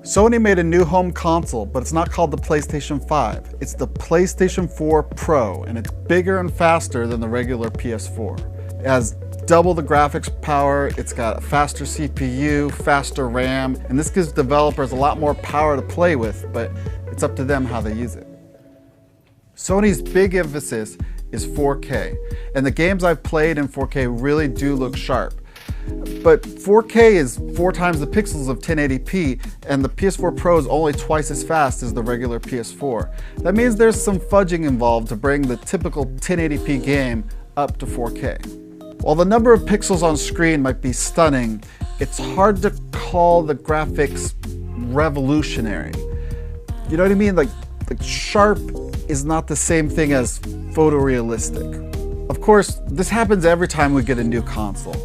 Sony made a new home console, but it's not called the PlayStation 5. It's the PlayStation 4 Pro, and it's bigger and faster than the regular PS4. It has double the graphics power, it's got a faster CPU, faster RAM, and this gives developers a lot more power to play with, but it's up to them how they use it. Sony's big emphasis is 4K, and the games I've played in 4K really do look sharp. But 4K is 4 times the pixels of 1080p, and the PS4 Pro is only twice as fast as the regular PS4. That means there's some fudging involved to bring the typical 1080p game up to 4K. While the number of pixels on screen might be stunning, it's hard to call the graphics revolutionary. You know what I mean? Like sharp is not the same thing as photorealistic. Of course, this happens every time we get a new console.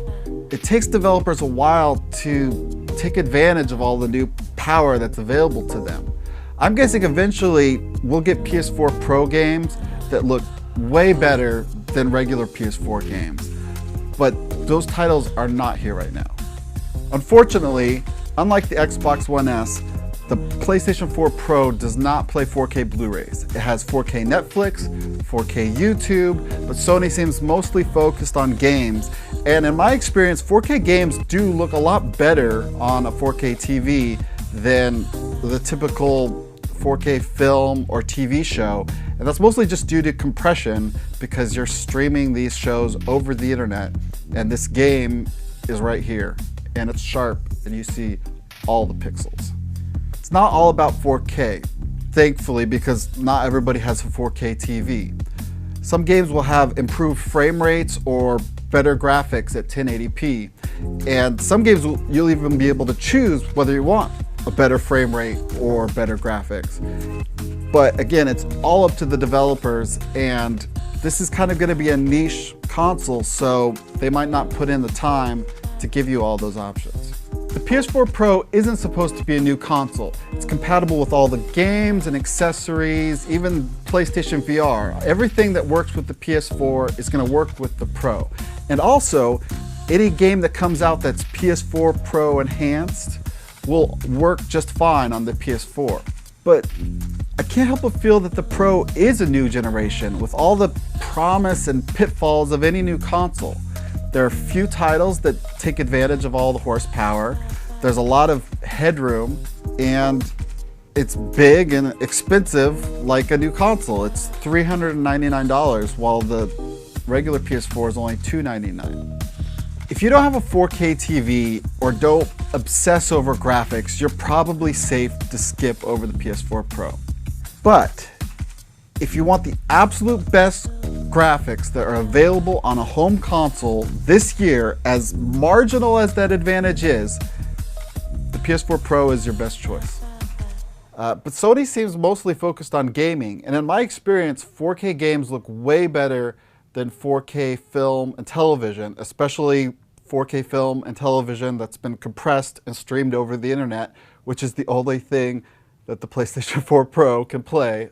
It takes developers a while to take advantage of all the new power that's available to them. I'm guessing eventually we'll get PS4 Pro games that look way better than regular PS4 games, but those titles are not here right now. Unfortunately, unlike the Xbox One S, the PlayStation 4 Pro does not play 4K Blu-rays. It has 4K Netflix, 4K YouTube, but Sony seems mostly focused on games. And in my experience, 4K games do look a lot better on a 4K TV than the typical 4K film or TV show. And that's mostly just due to compression because you're streaming these shows over the internet. And this game is right here, and it's sharp, and you see all the pixels. It's not all about 4K, thankfully, because not everybody has a 4K TV. Some games will have improved frame rates or better graphics at 1080p, and some games you'll even be able to choose whether you want a better frame rate or better graphics. But again, it's all up to the developers, and this is kind of going to be a niche console, so they might not put in the time to give you all those options. The PS4 Pro isn't supposed to be a new console. It's compatible with all the games and accessories, even PlayStation VR. Everything that works with the PS4 is going to work with the Pro. And also, any game that comes out that's PS4 Pro enhanced will work just fine on the PS4. But I can't help but feel that the Pro is a new generation with all the promise and pitfalls of any new console. There are few titles that take advantage of all the horsepower. There's a lot of headroom, and it's big and expensive like a new console. It's $399 while the regular PS4 is only $299. If you don't have a 4K TV or don't obsess over graphics, you're probably safe to skip over the PS4 Pro. But if you want the absolute best graphics that are available on a home console this year, as marginal as that advantage is, the PS4 Pro is your best choice. But Sony seems mostly focused on gaming, and in my experience, 4K games look way better than 4K film and television, especially 4K film and television that's been compressed and streamed over the internet, which is the only thing that the PlayStation 4 Pro can play